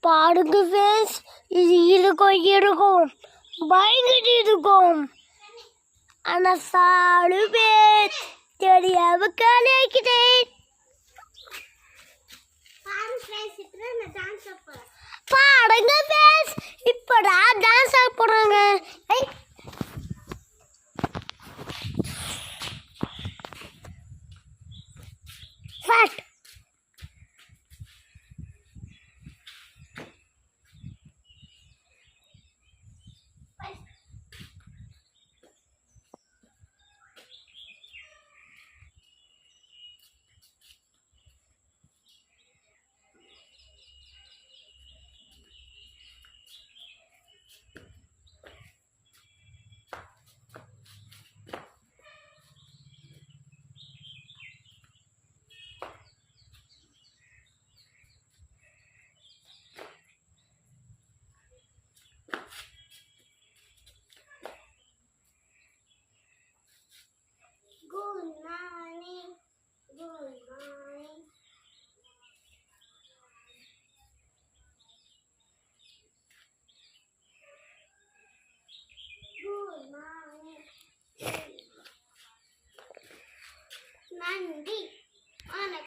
பாருங்க ஃப்ரெண்ட்ஸ், இது இருக்கும் பயங்கர இருக்கும். ஆனால் சாடுவே தெரியாம கலைக்கிறேன். பாருங்க ஃப்ரெண்ட்ஸ், இப்படா டான்ஸ் ஆட போறாங்க. First Good morning.